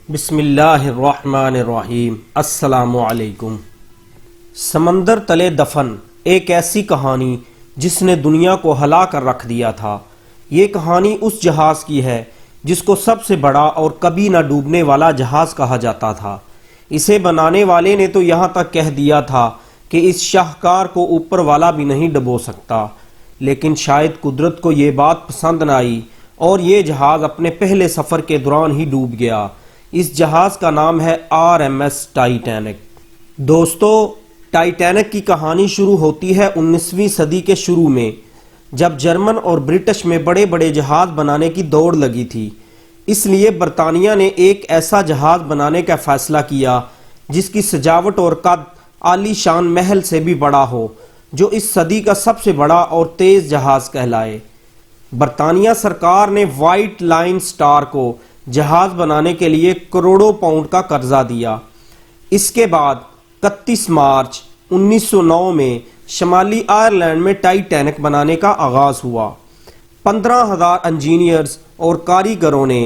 بسم اللہ الرحمن الرحیم۔ السلام علیکم۔ سمندر تلے دفن، ایک ایسی کہانی جس نے دنیا کو ہلا کر رکھ دیا تھا۔ یہ کہانی اس جہاز کی ہے جس کو سب سے بڑا اور کبھی نہ ڈوبنے والا جہاز کہا جاتا تھا۔ اسے بنانے والے نے تو یہاں تک کہہ دیا تھا کہ اس شاہکار کو اوپر والا بھی نہیں ڈبو سکتا، لیکن شاید قدرت کو یہ بات پسند نہ آئی اور یہ جہاز اپنے پہلے سفر کے دوران ہی ڈوب گیا۔ اس جہاز کا نام ہے RMS ٹائٹینک۔ دوستو، ٹائٹینک کی کہانی شروع ہوتی ہے 19ویں صدی کے شروع میں، جب جرمن اور برٹش میں بڑے بڑے جہاز بنانے کی دوڑ لگی تھی۔ اس لیے برطانیہ نے ایک ایسا جہاز بنانے کا فیصلہ کیا جس کی سجاوٹ اور قد عالی شان محل سے بھی بڑا ہو، جو اس صدی کا سب سے بڑا اور تیز جہاز کہلائے۔ برطانیہ سرکار نے وائٹ لائن سٹار کو جہاز بنانے کے لیے کروڑوں پاؤنڈ کا قرضہ دیا۔ اس کے بعد 31 مارچ 1909 میں شمالی آئرلینڈ میں ٹائٹینک بنانے کا آغاز ہوا۔ 15,000 انجینئرز اور کاریگروں نے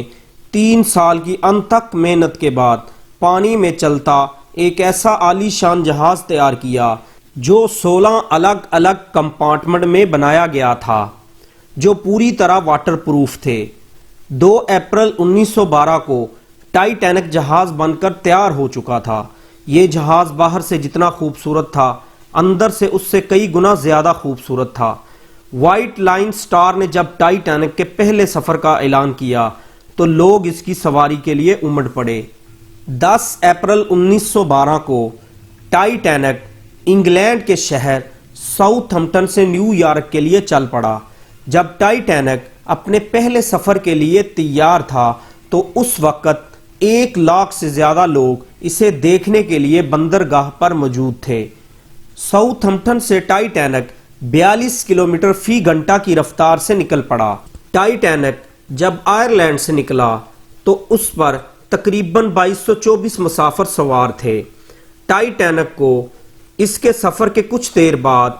3 سال کی انتھک محنت کے بعد پانی میں چلتا ایک ایسا عالی شان جہاز تیار کیا جو 16 الگ الگ کمپارٹمنٹ میں بنایا گیا تھا، جو پوری طرح واٹر پروف تھے۔ 2 اپریل 1912 کو ٹائٹینک جہاز بن کر تیار ہو چکا تھا۔ یہ جہاز باہر سے جتنا خوبصورت تھا، اندر سے اس سے کئی گنا زیادہ خوبصورت تھا۔ وائٹ لائن سٹار نے جب ٹائٹینک کے پہلے سفر کا اعلان کیا تو لوگ اس کی سواری کے لیے امڑ پڑے۔ 10 اپریل 1912 کو ٹائٹینک انگلینڈ کے شہر ساؤتھ ہمپٹن سے نیو یارک کے لیے چل پڑا۔ جب ٹائٹینک اپنے پہلے سفر کے لیے تیار تھا تو اس وقت 1 لاکھ سے زیادہ لوگ اسے دیکھنے کے لیے بندرگاہ پر موجود تھے۔ ساؤتھ ہمپٹن سے ٹائٹینک 42 کلومیٹر فی گھنٹہ کی رفتار سے نکل پڑا۔ ٹائٹینک جب آئرلینڈ سے نکلا تو اس پر تقریباً 2224 مسافر سوار تھے۔ ٹائٹینک کو اس کے سفر کے کچھ دیر بعد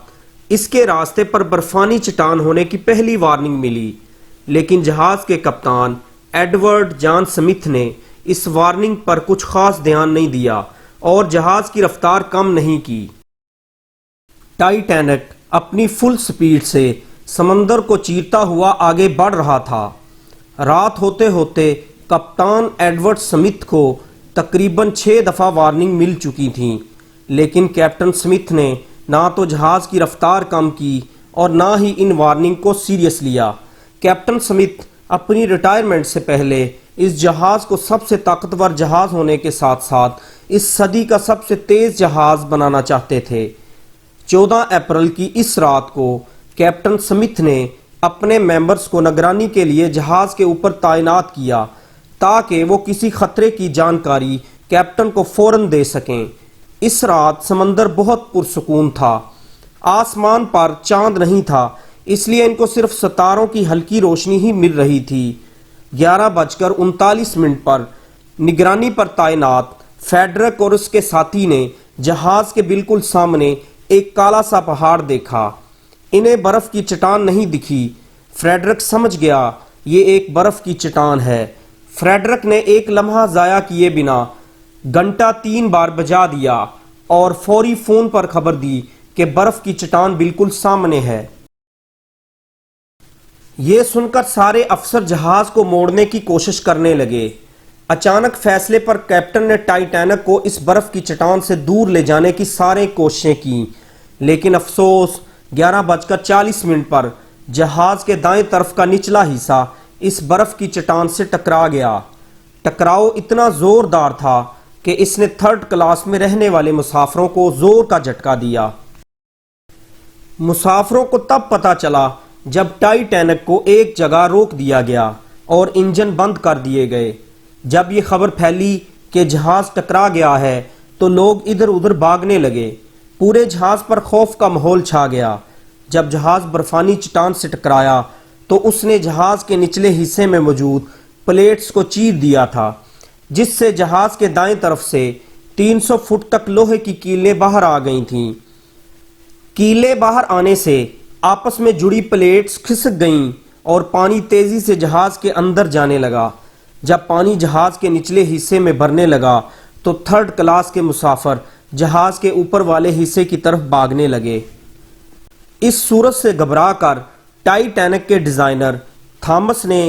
اس کے راستے پر برفانی چٹان ہونے کی پہلی وارننگ ملی، لیکن جہاز کے کپتان ایڈورڈ جان سمتھ نے اس وارننگ پر کچھ خاص دھیان نہیں دیا اور جہاز کی رفتار کم نہیں کی۔ ٹائٹینک اپنی فل سپیڈ سے سمندر کو چیرتا ہوا آگے بڑھ رہا تھا۔ رات ہوتے ہوتے کپتان ایڈورڈ سمتھ کو تقریباً 6 دفعہ وارننگ مل چکی تھی، لیکن کیپٹن سمتھ نے نہ تو جہاز کی رفتار کم کی اور نہ ہی ان وارننگ کو سیریس لیا۔ کیپٹن سمتھ اپنی ریٹائرمنٹ سے پہلے اس جہاز کو سب سے طاقتور جہاز ہونے کے ساتھ ساتھ اس صدی کا سب سے تیز جہاز بنانا چاہتے تھے۔ 14 اپریل کی اس رات کو کیپٹن سمتھ نے اپنے ممبرز کو نگرانی کے لیے جہاز کے اوپر تعینات کیا تاکہ وہ کسی خطرے کی جانکاری کیپٹن کو فوراً دے سکیں۔ اس رات سمندر بہت پرسکون تھا۔ آسمان پر چاند نہیں تھا، اس لیے ان کو صرف ستاروں کی ہلکی روشنی ہی مل رہی تھی۔ 11:39 پر نگرانی پر تعینات فریڈرک اور اس کے ساتھی نے جہاز کے بالکل سامنے ایک کالا سا پہاڑ دیکھا۔ انہیں برف کی چٹان نہیں دکھی۔ فریڈرک سمجھ گیا یہ ایک برف کی چٹان ہے۔ فریڈرک نے ایک لمحہ ضائع کیے بنا گھنٹہ 3 بار بجا دیا اور فوری فون پر خبر دی کہ برف کی چٹان بالکل سامنے ہے۔ یہ سن کر سارے افسر جہاز کو موڑنے کی کوشش کرنے لگے۔ اچانک فیصلے پر کیپٹن نے ٹائٹینک کو اس برف کی چٹان سے دور لے جانے کی سارے کوششیں کی، لیکن افسوس 11:40 پر جہاز کے دائیں طرف کا نچلا حصہ اس برف کی چٹان سے ٹکرا گیا۔ ٹکراؤ اتنا زوردار تھا کہ اس نے 3rd کلاس میں رہنے والے مسافروں کو زور کا جھٹکا دیا۔ مسافروں کو تب پتہ چلا جب ٹائٹینک کو ایک جگہ روک دیا گیا اور انجن بند کر دیے گئے۔ جب یہ خبر پھیلی کہ جہاز ٹکرا گیا ہے تو لوگ ادھر ادھر بھاگنے لگے۔ پورے جہاز پر خوف کا ماحول چھا گیا۔ جب جہاز برفانی چٹان سے ٹکرایا تو اس نے جہاز کے نچلے حصے میں موجود پلیٹس کو چیر دیا تھا، جس سے جہاز کے دائیں طرف سے 300 فٹ تک لوہے کی کیلیں باہر آ گئی تھیں۔ کیلیں باہر آنے سے آپس میں جڑی پلیٹس کھسک گئیں اور پانی تیزی سے جہاز کے اندر جانے لگا۔ جب پانی جہاز کے نچلے حصے میں بھرنے لگا تو تھرڈ کلاس کے مسافر جہاز کے اوپر والے حصے کی طرف بھاگنے لگے۔ اس صورت سے گھبرا کر ٹائٹینک کے ڈیزائنر تھامس نے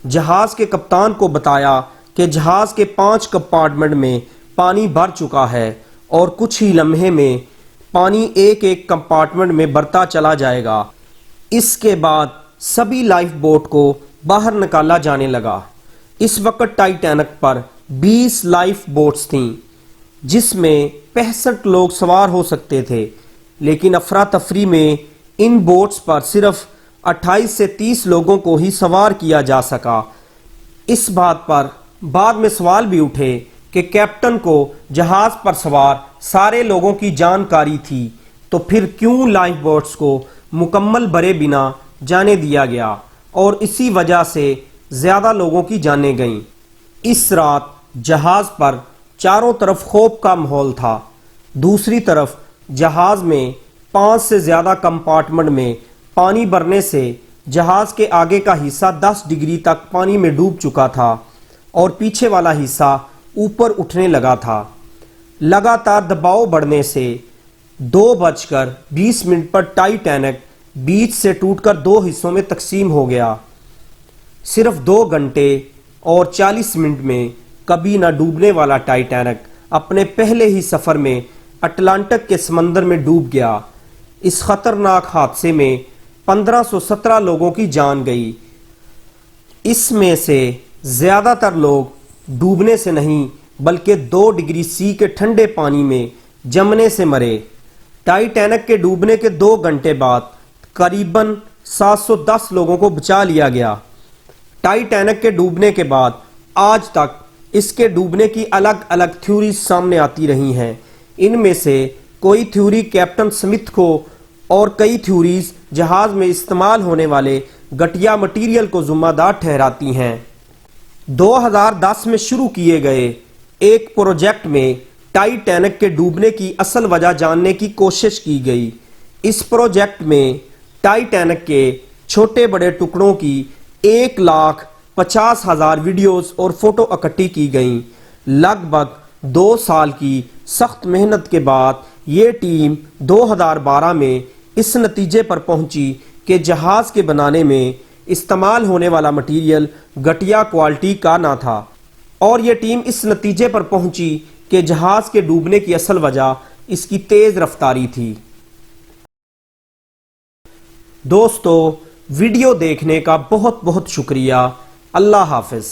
جہاز کے کپتان کو بتایا کہ جہاز کے 5 کمپارٹمنٹ میں پانی بھر چکا ہے اور کچھ ہی لمحے میں پانی ایک ایک کمپارٹمنٹ میں بھرتا چلا جائے گا۔ اس کے بعد سبھی لائف بوٹ کو باہر نکالا جانے لگا۔ اس وقت ٹائٹینک پر 20 لائف بوٹس تھیں جس میں 65 لوگ سوار ہو سکتے تھے، لیکن افراتفری میں ان بوٹس پر صرف 28 سے 30 لوگوں کو ہی سوار کیا جا سکا۔ اس بات پر بعد میں سوال بھی اٹھے کہ کیپٹن کو جہاز پر سوار سارے لوگوں کی جانکاری تھی تو پھر کیوں لائف بوٹس کو مکمل بھرے بنا جانے دیا گیا، اور اسی وجہ سے زیادہ لوگوں کی جانیں گئیں۔ اس رات جہاز پر چاروں طرف خوف کا ماحول تھا۔ دوسری طرف جہاز میں 5 سے زیادہ کمپارٹمنٹ میں پانی بھرنے سے جہاز کے آگے کا حصہ 10 ڈگری تک پانی میں ڈوب چکا تھا اور پیچھے والا حصہ اوپر اٹھنے لگا تھا۔ لگاتار دباؤ بڑھنے سے 2:20 پر ٹائٹینک بیچ سے ٹوٹ کر 2 حصوں میں تقسیم ہو گیا۔ صرف 2 گھنٹے اور 40 منٹ میں کبھی نہ ڈوبنے والا ٹائٹینک اپنے پہلے ہی سفر میں اٹلانٹک کے سمندر میں ڈوب گیا۔ اس خطرناک حادثے میں 1517 لوگوں کی جان گئی۔ اس میں سے زیادہ تر لوگ ڈوبنے سے نہیں بلکہ 2 ڈگری سی کے ٹھنڈے پانی میں جمنے سے مرے۔ ٹائٹینک کے ڈوبنے کے 2 گھنٹے بعد قریباً 710 لوگوں کو بچا لیا گیا۔ ٹائٹینک کے ڈوبنے کے بعد آج تک اس کے ڈوبنے کی الگ الگ تھیوریز سامنے آتی رہی ہیں۔ ان میں سے کوئی تھیوری کیپٹن سمتھ کو اور کئی تھیوریز جہاز میں استعمال ہونے والے گٹیا مٹیریل کو ذمہ دار ٹھہراتی ہیں۔ 2010 میں شروع کیے گئے ایک پروجیکٹ میں ٹائٹینک کے ڈوبنے کی اصل وجہ جاننے کی کوشش کی گئی۔ اس پروجیکٹ میں ٹائٹینک کے چھوٹے بڑے ٹکڑوں کی 1,50,000 ویڈیوز اور فوٹو اکٹھی کی گئیں۔ لگ بھگ 2 سال کی سخت محنت کے بعد یہ ٹیم 2012 میں اس نتیجے پر پہنچی کہ جہاز کے بنانے میں استعمال ہونے والا مٹیریل گھٹیا کوالٹی کا نہ تھا، اور یہ ٹیم اس نتیجے پر پہنچی کہ جہاز کے ڈوبنے کی اصل وجہ اس کی تیز رفتاری تھی۔ دوستو، ویڈیو دیکھنے کا بہت بہت شکریہ۔ اللہ حافظ۔